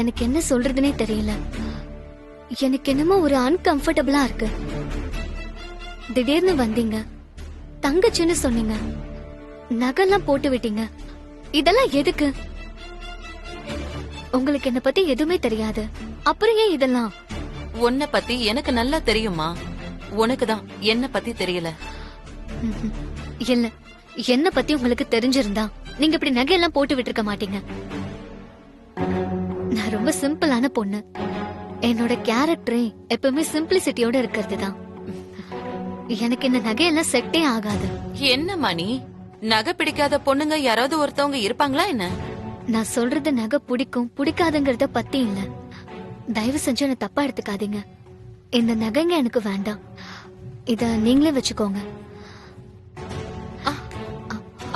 எனக்கு என்ன சொல்றதுனே தெரியல. எனக்கு என்னமோ ஒரு அன்கம்ஃபர்டபிளா இருக்கு. திடீர்னு வந்தீங்க, தங்கச்சின்னு சொன்னீங்க, நகைலாம் போட்டு விட்டீங்க. இதெல்லாம் எதுக்கு? உங்களுக்கு என்ன பத்தி எதுவுமே தெரியாது, அப்புறம் ஏன் இதெல்லாம்? உன்னை பத்தி எனக்கு நல்லா தெரியுமா, உனக்குதான் என்ன பத்தி தெரியல. இல்ல, என்ன பத்தி உங்களுக்கு தெரிஞ்சிருந்தா நீங்க இப்படி நகையெல்லாம் போட்டு விட்டுருக்க மாட்டீங்க. நான் ரொம்ப சிம்பிளான பொண்ணு. என்னோட கேரக்டரே எப்பவுமே சிம்பிளிசிட்டியோட இருக்கிறது தான். எனக்கு இந்த நகையெல்லாம் செட்டே ஆகாது. என்னம்மா நீ, நகை பிடிக்காத பொண்ணுங்க யாராவது ஒருத்தவங்க இருப்பாங்களா என்ன? நான் சொல்றது நகை பிடிக்கும் பிடிக்காதுங்கறத பத்தி இல்ல. தயவு செஞ்சு என்ன தப்பா எடுத்துக்காதீங்க. இந்த நகைங்க எனக்கு வேண்டாம். இத நீங்களே வச்சுக்கோங்க.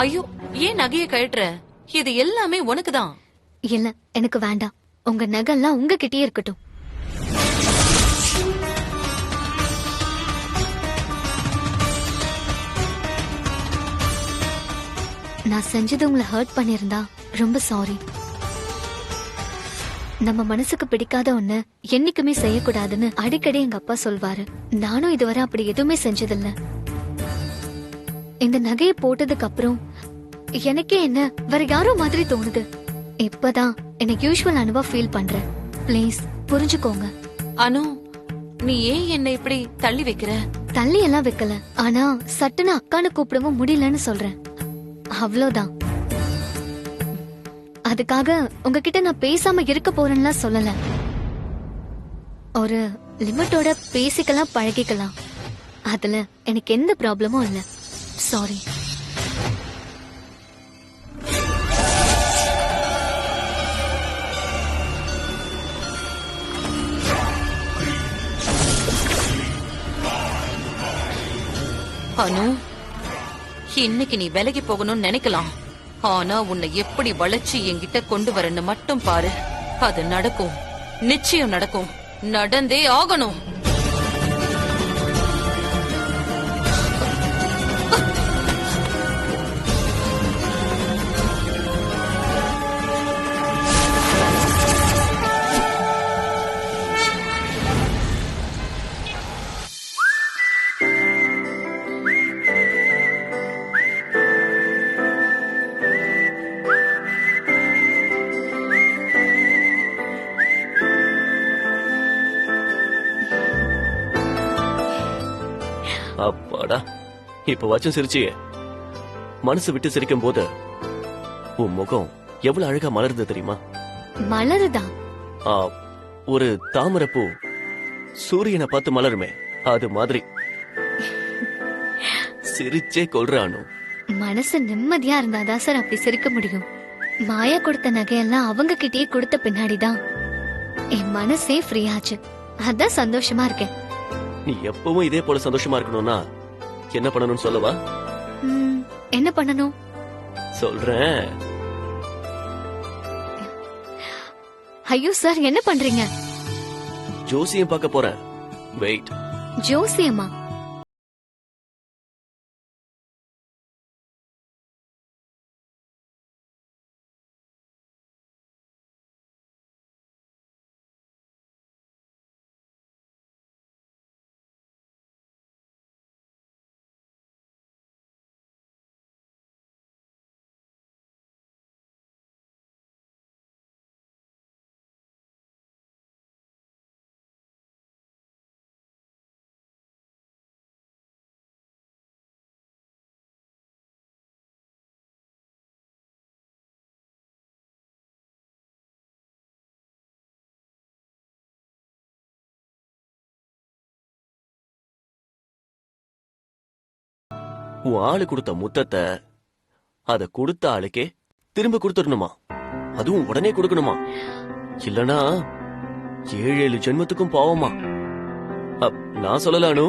ஐயோ, ஏன் நகைய கழட்டுற? இது எல்லாமே உனக்குதான். இல்ல, எனக்கு வேண்டாம். உங்க நகைலாம் உங்ககிட்டயே இருக்கட்டும். நான் செஞ்சது உங்களை ஹர்ட் பண்ணிருந்தா ரொம்ப சாரி. நம்ம மனசுக்கு பிடிக்காத ஒண்ணு என்னைக்குமே செய்யக்கூடாதுன்னு அடிக்கடி எங்க அப்பா சொல்வாரு. நானும் இதுவரை அப்படி எதுவுமே செஞ்சதில்ல. இந்த நகையை போட்டதுக்கு அப்புறம் எனக்கே என்ன வேற யாரோ மாதிரி தோணுது. இப்பதான் எனக்கு யூசுவல் அனுவா ஃபீல் பண்றேன். ப்ளீஸ் புரிஞ்சுக்கோங்க. அனு, நீ ஏன் என்ன இப்படி தள்ளி வைக்கிற? தள்ளி எல்லாம் வைக்கல, ஆனா சட்டுன்னு அக்கான்னு கூப்பிடவும் முடியலன்னு சொல்றேன், அவ்வளவுதான். அதுக்காக உங்ககிட்ட நான் பேசாம இருக்க போறேன்னா சொல்லல. ஒரு லிமிட்டோட பேசிக்கலாம், பழகிக்கலாம். அதுல எனக்கு எந்த ப்ராப்ளமும் இல்ல. சாரி. அனு, இன்னைக்கு நீ விலகி போகணும்னு நினைக்கலாம். ஆனா உன்னை எப்படி வளைச்சு என்கிட்ட கொண்டு வரன்னு மட்டும் பாரு. அது நடக்கும், நிச்சயம் நடக்கும், நடந்தே ஆகணும். அப்பாடா, இப்ப வச்சும் சிரிச்சியே. மனசு விட்டு சிரிக்கும் போது உன் முகம் எவ்வளவு அழகா மலருது தெரியுமா? மலருதா? ஒரு தாமரைப்பூ சூரியனை பார்த்து மலருமே, அது மாதிரி சிரிச்சே கொள்றானு. மனசு நிம்மதியா இருந்தாதான் சார் அப்படி சிரிக்க முடியும். மாயா கொடுத்த நகையெல்லாம் அவங்க கிட்டயே கொடுத்த பின்னாடிதான் என் மனசே ஃப்ரீ ஆச்சு. அதான் சந்தோஷமா இருக்கேன். நீ எப்பவும் இதே போல சந்தோஷமா இருக்கணும்னா என்ன பண்ணணும்னு சொல்லவா? என்ன பண்ணணும்? சொல்றேன். ஐயோ சார், என்ன பண்றீங்க? ஜோசியம் பார்க்க போறேன். வெயிட். ஜோசியமா? உன் ஆளு கொடுத்த முத்தத்தை அத கொடுத்த ஆளுக்கே திரும்ப கொடுத்துடணுமா? அதுவும் உடனே கொடுக்கணுமா? இல்லனா 7 ஜென்மத்துக்கும் பாவமா? நான் சொல்லலானு,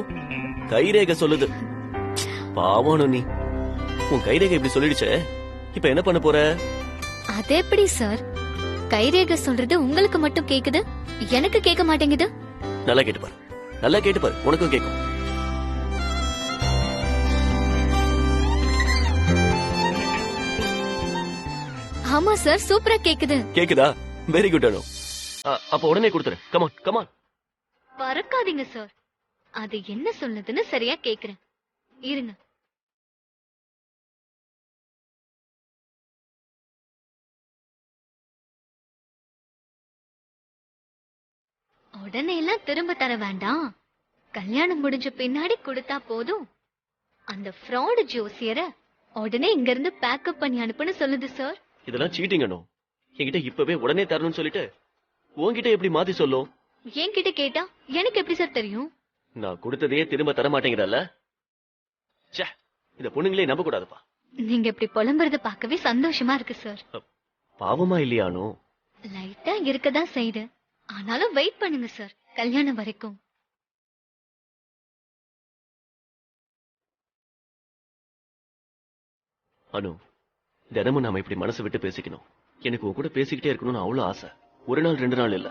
கைரேகை சொல்லுது. பாவம் நீ. உன் கைரேகை இப்படி சொல்லிடுச்சே, இப்ப என்ன பண்ண போற? அது எப்படி சார்? கைரேகை சொல்றது உங்களுக்கு மட்டும் கேக்குது, எனக்கு கேட்க மாட்டேங்குது. நல்லா கேட்டுப்பாரு, நல்லா கேட்டுப்பாரு, உனக்கும் கேட்கும். ஆமா சார், சூப்பரா கேக்குது. கேக்குதா? Very good Anu. அப்ப உடனே கொடுத்துரு. Come on come on. பறக்காதீங்க சார். அது என்ன சொல்லுதுன்னு சரியா கேக்குறேன். இருங்க. உடனே எல்லாம் திரும்ப தர வேண்டாம். கல்யாணம் முடிஞ்ச பின்னாடி கொடுத்தா போதும். அந்த ஃப்ராட் ஜோசியரை உடனே இங்க இருந்து பேக்கப் பண்ணி அனுப்புன்னு சொல்லுது சார். இதெல்லாம் சீட்டிங் அனு. என்கிட்ட இப்பவே உடனே தரணும்னு சொல்லிட்டு உன்கிட்ட எப்படி மாத்தி சொல்லும்? என்கிட்ட கேட்டா எனக்கு எப்படி சார் தெரியும்? நான் கொடுத்ததையே திரும்ப தர மாட்டேங்கிறல்ல. ச்சே, இந்த பொண்ணுங்களே நம்ப கூடாதுப்பா. நீங்க இப்படி புலம்புறத பார்க்கவே சந்தோஷமா இருக்கு சார். பாவமா இல்லையா அனு? லைட்டா இருக்கதான் செய்யுது. ஆனாலும் வெயிட் பண்ணுங்க சார், கல்யாணம் வரைக்கும். அனு, தினமும் நாம இப்படி மனசு விட்டு பேசிக்கணும். எனக்கு உன் கூட பேசிக்கிட்டே இருக்கணும்னு அவ்வளவு ஆசை. ஒரு நாள் 2 நாள் இல்ல,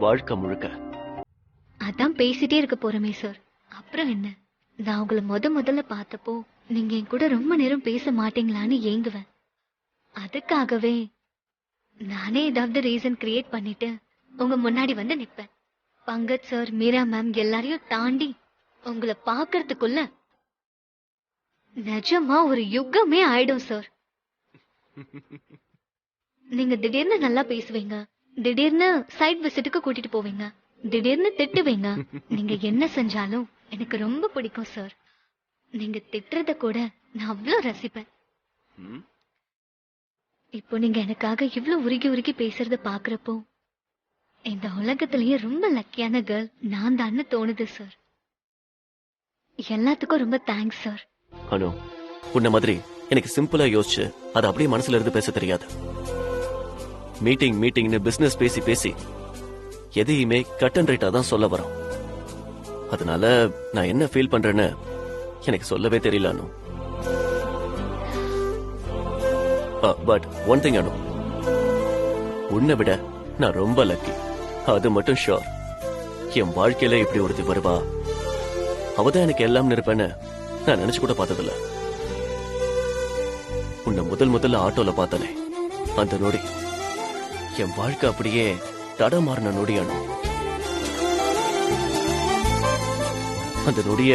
வாழ்க்கை முழுக்க. அதான் பேசிட்டே இருக்க போறமே சார். அப்புறம் என்ன, நான் உங்களை முதல்ல பார்த்தப்போ நீங்க என் கூட ரொம்ப நேரம் பேச மாட்டீங்களான்னு ஏங்குவேன். அதுக்காகவே நானே ஏதாவது ரீசன் கிரியேட் பண்ணிட்டு உங்க முன்னாடி வந்து நிப்பேன். பங்கஜ் சார், மீரா மேம் எல்லாரையும் தாண்டி உங்களை பாக்குறதுக்குள்ள நிஜமா ஒரு யுகமே ஆயிடும் சார். நீங்க திடீர்னு நல்லா பேசுவீங்க, திடீர்னு சைட் விசிட்டுக்கு கூட்டிட்டு போவீங்க, திடீர்னு திட்டுவீங்க. நீங்க என்ன செஞ்சாலும் எனக்கு ரொம்ப பிடிக்கும் சார். நீங்க திட்டுறத கூட நான் அவ்வளவு ரசிப்பேன். இப்போ நீங்க எனக்காக இவ்வளவு உருகி உருகி பேசுறத பாக்குறப்போ இந்த உலகத்திலேயே ரொம்ப லக்கியான கேர்ள் நான் தான் தோணுது சார். எல்லாத்துக்கும் ரொம்ப தேங்க்ஸ் சார். அனு, உன்ன மாதிரி எனக்கு சிம்பிளா யோசிச்சு அதை அப்படியே மனசுல இருந்து பேச தெரியாது. மீட்டிங்னு பிசினஸ் பேசி பேசி எதையுமே கட் அண்ட் ரைட்டா தான் சொல்ல வரோம். அதனால நான் என்ன ஃபீல் பண்றேன்னு எனக்கு சொல்லவே தெரியல அனு. பட் ஒன் திங் அனு, உன்னை விட நான் ரொம்ப லக்கி. அது மட்டும் ஷோர். என் வாழ்க்கையில இப்படி ஒருத்தி வருவா, அவதான் எனக்கு எல்லாம் இருப்பேன்னு நான் நினைச்சு கூட பார்த்ததில்ல. உன்னை முதல்ல ஆட்டோல பார்த்தனே, அந்த நொடி என் வாழ்க்கை அப்படியே தடமாறின நொடியானோ. அந்த நொடிய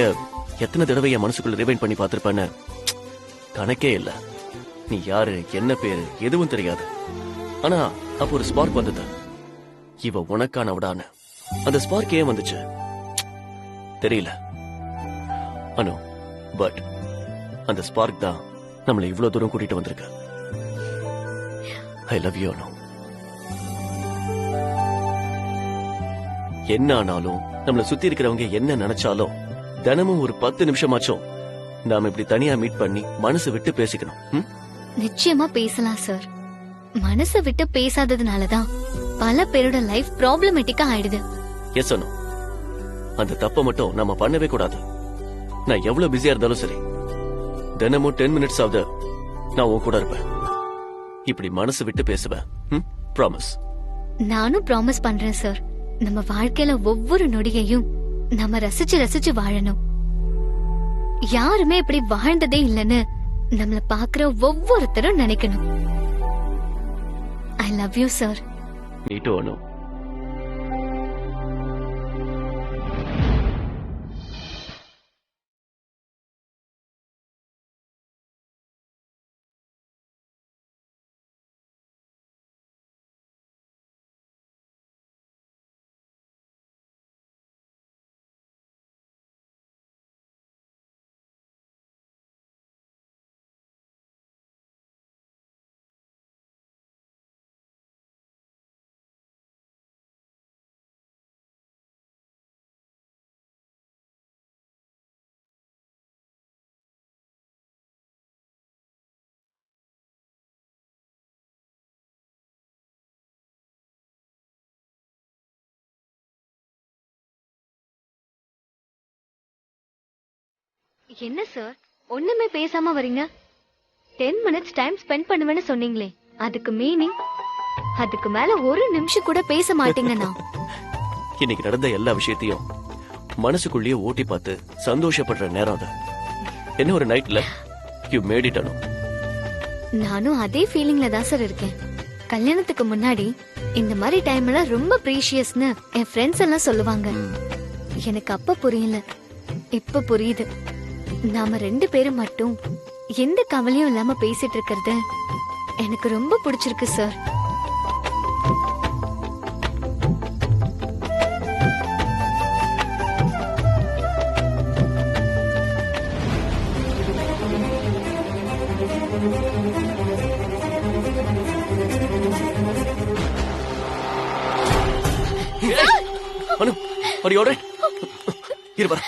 எத்தனை தடவை என் மனசுக்குள்ள ரிவைண்ட் பண்ணி பார்த்திருப்பேன்னு கணக்கே இல்ல. நீ யாரு, என்ன பேரு எதுவும் தெரியாது. ஆனா அப்ப ஒரு ஸ்பார்க் வந்தது, இவ உனக்கானவடான்னு. அந்த ஸ்பார்க் ஏன் வந்துச்சு தெரியல அனு. பட் அந்த ஸ்பார்க் தான் நம்மளை இவ்வளவு தூரம் கூட்டிட்டு வந்திருக்கு. ஐ லவ் யூ அனு. என்ன ஆனாலும், நம்மளை சுத்தி இருக்கிறவங்க என்ன நினைச்சாலும், தினமும் ஒரு 10 நிமிஷமாச்சும் நாம இப்படி தனியா மீட் பண்ணி மனசு விட்டு பேசிக்கணும். நிச்சயமா பேசலாம் சார். மனசு விட்டு பேசாததுனாலதான் பல பேரோட லைஃப் ப்ராப்ளமேட்டிக்கா ஆயிடுது. எஸ் அனு, அந்த தப்ப மட்டும் நாம பண்ணவே கூடாது. நான் எவ்வளவு பிஸியா இருந்தாலும் சரி, தினமும் 10 மினிட்ஸ் ஆகுது நான் உன் கூட இருப்பேன். இப்படி மனசு விட்டு பேசுவேன். ப்ராமிஸ். நானும் ப்ராமிஸ் பண்றேன் சார். நம்ம வாழ்க்கையில ஒவ்வொரு நொடியையும் நம்ம ரசிச்சு வாழணும். யாருமே இப்படி வாழ்ந்ததே இல்லைன்னு நம்மள பாக்குற ஒவ்வொருத்தரும் நினைக்கணும். I love you sir. Me too, Anu. என்ன சார், ஒண்ணுமே பேசாம வரீங்க? 10 மினிட்ஸ் டைம் ஸ்பெண்ட் பண்ணுவேன்னு சொன்னீங்களே, அதுக்கு மீனிங்? அதுக்கு மேல ஒரு நிமிஷம் கூட பேச மாட்டீங்கன்னா? இன்னைக்கு நடந்த எல்லா விஷயத்தையும் மனசுக்குள்ளேயே ஓட்டி பார்த்து சந்தோஷப்படுற நேரம் அது. என்ன ஒரு நைட்ல யூ மேட் இட் அனு. நானும் அதே ஃபீலிங்ல தான் சார் இருக்கேன். கல்யாணத்துக்கு முன்னாடி இந்த மாதிரி டைம்ல ரொம்ப ப்ரீஷியஸ்னு என் ஃப்ரெண்ட்ஸ் எல்லாம் சொல்லுவாங்க. எனக்கு அப்ப புரியல, இப்ப புரியுது. நாம 2 பேரும் மட்டும் எந்த கவலையும் இல்லாம பேசிட்டு இருக்கிறது எனக்கு ரொம்ப பிடிச்சிருக்கு sir. Anu, are you alright? இரு வர.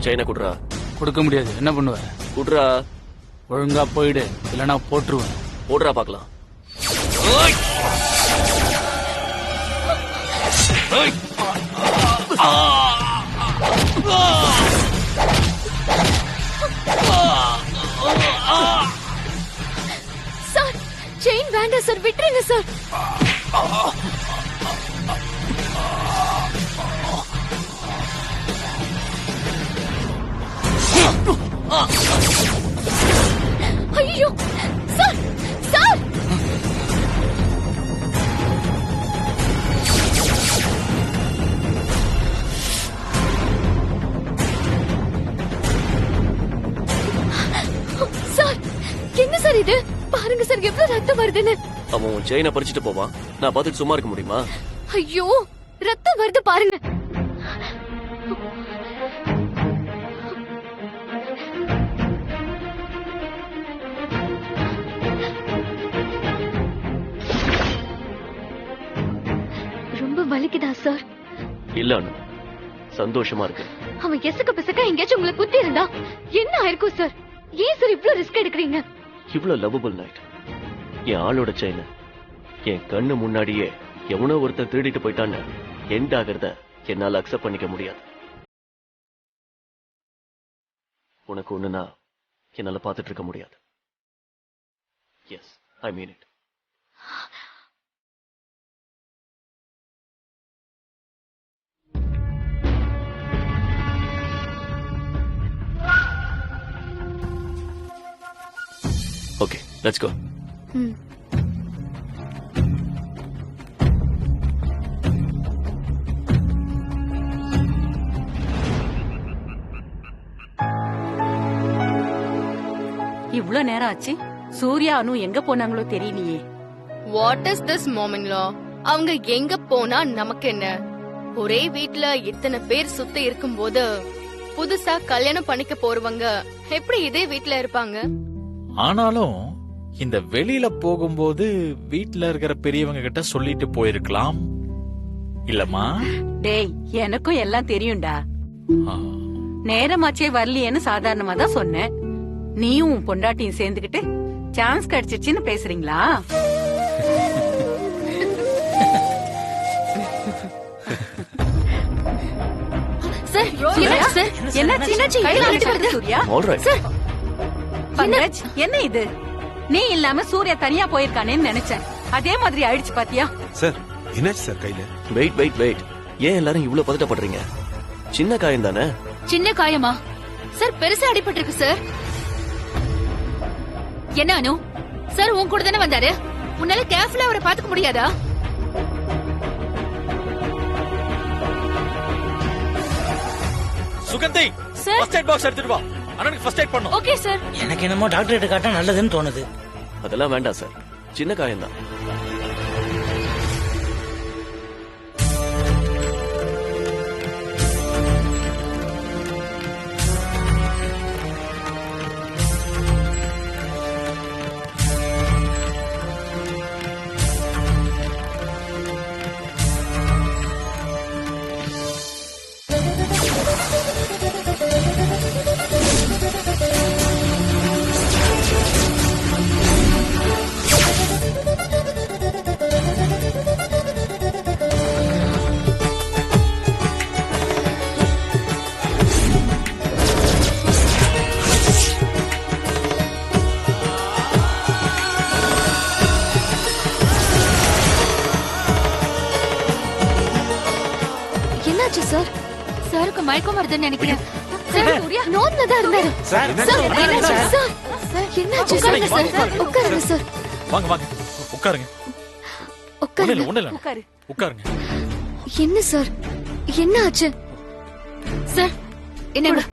செயினை குடுறா. கொடுக்க முடியாது. என்ன பண்ணுவ? குடுறா. ஒழுங்கா போயிடு, இல்லனா போட்டுருவேன். போடுறா பாக்கலாம். சார், செயின் வேண்டாம் சார், விட்டுருங்க சார். ஐயோ சார், சார். சார், என்ன சார் இது? பாருங்க சார், எவ்வளவு ரத்தம் வருதுன்னு. அவன் உன் செயினை பறிச்சுட்டு போவான், நான் பார்த்துட்டு சும்மா இருக்க முடியுமா? ஐயோ, ரத்தம் வருது பாருங்க. ரொம்ப வலிக்குதா சார்? இல்ல அனு, சந்தோஷமா இருக்கு. அவன் எசக்க பிசக்க எங்கேயாச்சும் உங்களை குத்தி இருந்தா என்ன ஆயிருக்கும் சார்? ஏன் சார் இவ்ளோ ரிஸ்க் எடுக்கிறீங்க? இவ்வளவு லவபிள் நைட், என் ஆளோட செயினை என் கண்ணு முன்னாடியே எவனோ ஒருத்தன் திருடிட்டு போயிட்டான்னு எண்ட் ஆகிறத என்னால அக்செப்ட் பண்ணிக்க முடியாது. உனக்கு ஒண்ணுனா என்னால பார்த்துட்டு இருக்க முடியாது. Yes, I mean it. Okay, let's go. இவ்ளோ நேரம் ஆச்சு, சூர்யா அனு எங்க போனாங்களோ தெரியலையே. வாட் இஸ் திஸ் மாமின்லா? அவங்க எங்க போனா நமக்கு என்ன? ஒரே வீட்ல இத்தனை பேர் சுத்தி இருக்கும்போது புதுசா கல்யாணம் பண்ணிக்க போறவங்க எப்படி இதே வீட்ல இருப்பாங்க? ஆனாலும் இந்த வெளியில போகும்போது வீட்ல இருக்கிற பெரியவங்க கிட்ட சொல்லிட்டு போயிருக்கலாம் இல்லம்மா? டேய், எனக்கும் எல்லாம் தெரியும்டா. ஆ, நேரமாச்சே வரலையேன்னு சாதாரணமா தான் சொன்னேன். நீயும் உன் பொண்டாட்டியும் சேர்ந்துகிட்டு சான்ஸ் கிடைச்சிச்சுன்னு பேசுறீங்களா? சார், என்னாச்சு? கையில அடிபடுது சூர்யா. ஆல்ரைட். சார், பங்கஜ், என்ன இது? நீ இல்லாம சூர்யா தனியா போயிருக்கானேன்னு நினைச்சேன். அதே மாதிரி ஆயிடுச்சு பாத்தியா? சார், என்னாச்சு சார் கையில? வெயிட் வெயிட் வெயிட், ஏன் எல்லாரும் இவ்வளவு பதட்டப்படுறீங்க? சின்ன காயம் தானே. சின்ன காயமா? சார், பெருசா அடிபட்டிருக்கு சார். என்ன அனு? சார் உன் கூட தானே வந்தாரு, உன்னால கேர்ஃபுல்லா அவரை பாத்துக்க முடியாதா? சுகந்தி, ஃபர்ஸ்ட் எய்ட் பாக்ஸ் எடுத்துட்டு வா. அண்ணனுக்கு ஃபர்ஸ்ட் எய்ட் பண்ணனும். Okay sir. எனக்கு என்னமோ டாக்டர் கிட்ட காட்டா நல்லதுன்னு தோணுது. அதெல்லாம் வேண்டாம் சார், சின்ன காயம் தான். சார்? சாருக்கு மயக்கம் வருதுன்னு நினைக்கிறேன். சார், சூர்யா நோன்ல தான் இருந்தாரு. சார், என்ன சார், சார்? என்னாச்சு சார்? என்னாச்சு? சொல்லுங்க சார். உட்காருங்க சார். வாங்க வாங்க உட்காருங்க. உட்காருங்க. ஒண்ணு இல்ல உட்காருங்க. என்ன சார்? என்ன ஆச்சு? சார், என்ன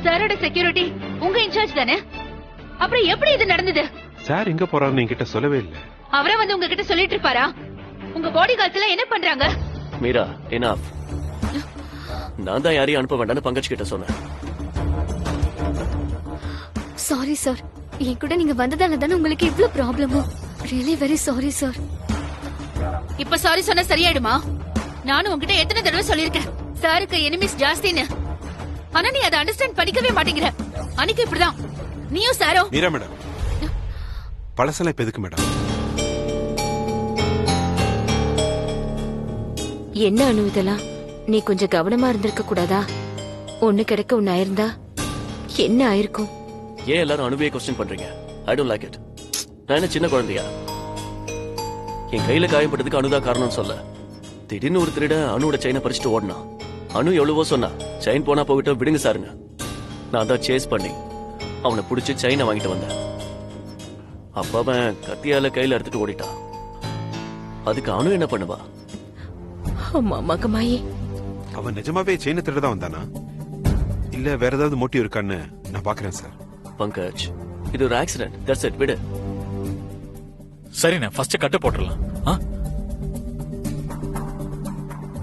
சாரோட செக்யூரிட்டி உங்க இன்சார்ஜ் தானே? அப்புறம் எப்படி இது நடந்தது? சார் எங்க போறாருன்னு என்கிட்ட சொல்லவே இல்ல. அவரே வந்து உங்ககிட்ட சொல்லிட்டு இருப்பாரா? உங்க பாடி கார்ட்ஸ் எல்லாம் என்ன பண்றாங்க? மீரா எனாஃப். நான் தான் யாரையும் அனுப்ப வேண்டாம்னு பங்கஜ் கிட்ட சொன்னேன். Sorry sir. என் கூட நீங்க வந்ததால தானே உங்களுக்கு இவ்ளோ ப்ராப்ளமோ? Really very sorry sir. இப்ப சாரி சொன்னா சரியாயிடுமா? நானும் உங்ககிட்ட எத்தனை தடவை சொல்லிருக்கேன் சாருக்கு எனிமிஸ் ஜாஸ்தின்னு. ஆனா நீ அதை அண்டர்ஸ்டாண்ட் பண்ணிக்கவே மாட்டேங்கிற. அன்னைக்கு இப்படிதான் நீயும் சாரோ. மீரா மேடம், பழசெல்லாம் இப்ப எதுக்கு மேடம்? என்ன அனு இதெல்லாம்? நீ கொஞ்சம் கவனமா இருந்திருக்க கூடாதா? ஒண்ணு கிடைக்க ஒண்ணு ஆயிருந்தா என்ன ஆயிருக்கும்? ஏன் எல்லாரும் அனுபவிய கொஸ்டின் பண்றீங்க? I don't like it. நான் என்ன சின்ன குழந்தையா? என் கையில காயப்பட்டதுக்கு அனுதான் காரணம் சொல்ல. திடீர்னு ஒரு திருட அனுவோட செயினை பறிச்சுட்டு ஓடினா. அனு எவ்வளவோ சொன்னா, செயின் போனா போகிட்ட விடுங்க சாருங்க. நான் தான் சேஸ் பண்ணி அவனை புடிச்சு செயினை வாங்கிட்டு வந்தேன். அப்ப அவன் கத்தியால கையில எடுத்துட்டு ஓடிட்டான். அதுக்கு அனு என்ன பண்ணுவா? அம்மா மகமாயி, அவன் நிஜமாவே செயினை திருடதான் வந்தானா? இல்ல வேற ஏதாவது மோட்டிவ் இருக்கான்னு நான் பாக்குறேன் சார். பங்கஜ், இது ஒரு ஆக்சிடென்ட். That's it. விடு. சரிண்ணே, ஃபர்ஸ்ட் கட்டு போட்டுடலாம்.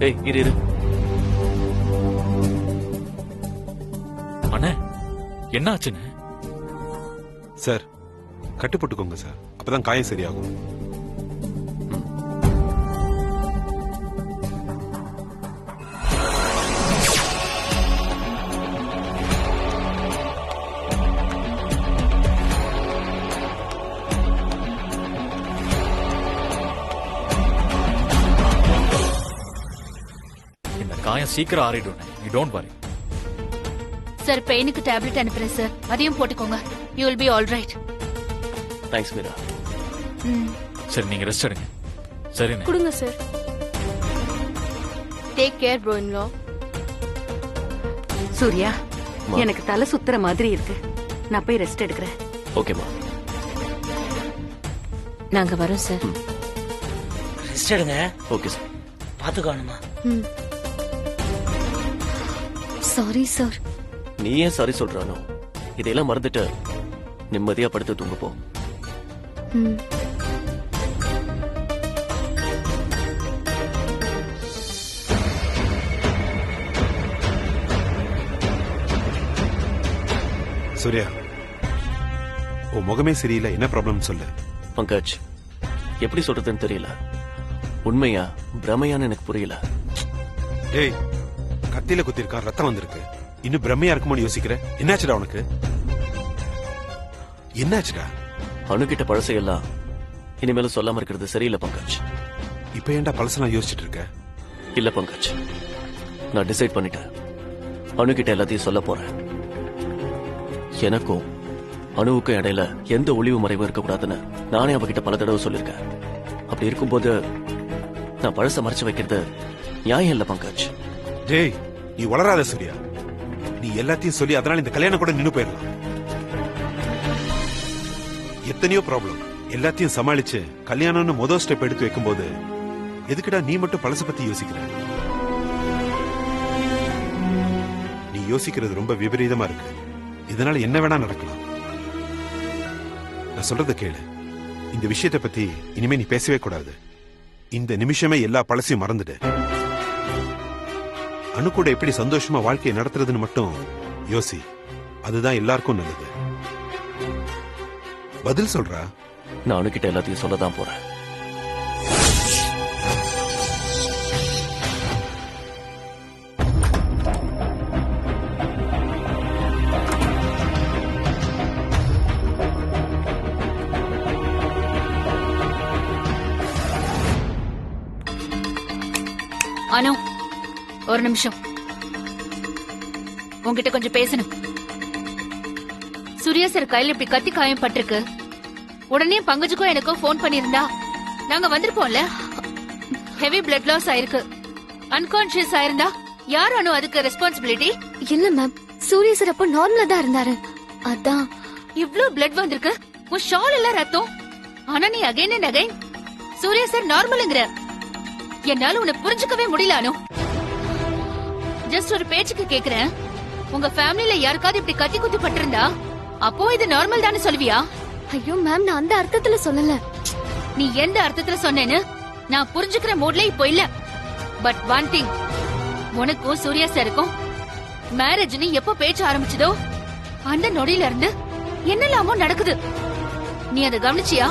ஏய் இரு இரு. அண்ணே என்ன ஆச்சுன்னு? சார் கட்டு போட்டுக்கோங்க சார், அப்பதான் காயம் சரியாகும். இந்த காயம் சீக்கிரம் ஆறிடும். You don't worry. சார், பெயினுக்கு டேப்லெட் அனுப்புறேன் சார். அதையும் போட்டுக்கோங்க. You will be all right. Thanks Meera. சரி, நீங்க ரெஸ்ட் எடுங்க. சரிண்ணே. கொடுங்க சார். டேக் கேர் ப்ரோ இன் லா. சூர்யா, மா. எனக்கு தலை சுத்துற மாதிரி இருக்கு. நான் போய் ரெஸ்ட் எடுக்கிறேன். ஓகேமா. நாங்க வரோம் சார். ரெஸ்ட் எடுங்க. Okay sir. பாத்துக்கோணுமா? Sorry sir. நீ ஏன் சாரி சொல்றானோ? இதையெல்லாம் மறந்துட்டு நிம்மதியா படுத்து தூங்க போ. சூர்யா, உன் முகமே சரியில்லை. என்ன ப்ராப்ளம் சொல்லு. பங்கஜ், எப்படி சொல்றதுன்னு தெரியல. உண்மையா பிரமையான்னு எனக்கு புரியல. டேய், கத்தியில குத்திருக்கான், ரத்தம் வந்திருக்கு. இன்னும் பிரம்மையா இருக்குமோன்னு யோசிக்கிற. என்னாச்சுடா உனக்கு? என்னாச்சுடா? அணுகிட்ட பழசையெல்லாம் இனிமேலும் சொல்லாம இருக்கிறது சரியில்லை பங்கஜ். இப்ப ஏன்டா பழசெல்லாம் யோசிச்சுட்டு இருக்க? இல்ல பங்கஜ், நான் டிசைட் பண்ணிட்டேன். அணுகிட்ட எல்லாத்தையும் சொல்ல போறேன். எனக்கும் அணுவுக்கும் இடையில எந்த ஒளிவு மறைவும் இருக்கக்கூடாதுன்னு நானே அவகிட்ட பல தடவை சொல்லியிருக்கேன். அப்படி இருக்கும்போது நான் பழச மறைச்சு வைக்கிறது நியாயம் இல்ல பங்கஜ். டேய், நீ வளராத சூர்யா. நீ எல்லாத்தையும் சொல்லி அதனால இந்த கல்யாணம் கூட நின்னு போயிடலாம். எத்தனையோ ப்ராப்ளம் எல்லாத்தையும் சமாளிச்சு கல்யாணம்னு முதல் ஸ்டெப் எடுத்து வைக்கும்போது எதுக்குடா நீ மட்டும் பழச பத்தி யோசிக்கிற? நீ யோசிக்கிறது ரொம்ப விபரீதமா இருக்கு. இதனால என்ன வேணா நடக்கலாம். நான் சொல்றத கேளு. இந்த விஷயத்தை பத்தி இனிமே நீ பேசவே கூடாது. இந்த நிமிஷமே எல்லா பழசையும் மறந்துடு. அணு கூட எப்படி சந்தோஷமா வாழ்க்கையை நடத்துறதுன்னு மட்டும் யோசி. அதுதான் எல்லாருக்கும் நல்லது. பதில் சொல்றா. நான் அணுகிட்ட எல்லாத்தையும் சொல்லதான் போறேன். அனு, ஒரு நிமிஷம். உன்கிட்ட கொஞ்சம் பேசணும். சூர்யா சார் கையில இப்படி கத்தி காயம் பட்டிருக்கு. உடனே பங்கஜுக்கும் எனக்கும் போன் பண்ணிருந்தா நாங்க வந்திருப்போம்ல. ஹெவி பிளட் லாஸ் ஆயிருக்கு. அன்கான்சியஸ் ஆயிருந்தா யார் அனு அதுக்கு ரெஸ்பான்சிபிலிட்டி? இல்ல மேம், சூர்யா சார் அப்போ நார்மலா தான் இருந்தாரு. அதான் இவ்ளோ பிளட் வந்திருக்கு. உன் ஷால் எல்லாம் ரத்தம். ஆனா நீ again and again Surya sir நார்மல்ங்கிற. என்னால உன்னை புரிஞ்சுக்கவே முடியல அனு. ஜஸ்ட் ஒரு பேச்சுக்கு கேக்குறேன். உங்க ஃபேமிலில யாருக்காவது இப்படி கத்தி குத்தி பட்டிருந்தா அப்போ இது நார்மல் தானே சொல்வியா? ஐயோ மேம், நான் அந்த அர்த்தத்துல சொல்லல. நீ எந்த அர்த்தத்துல சொன்னேன்னு நான் புரிஞ்சுக்கிற மூட்ல இப்போ இல்ல. பட் ஒன் திங், உனக்கும் சூர்யா சாருக்கும் மேரேஜ்னு எப்போ பேச்ச ஆரம்பிச்சதோ அந்த நொடியில இருந்து என்னெல்லாமோ நடக்குது. நீ அதை கவனிச்சியா?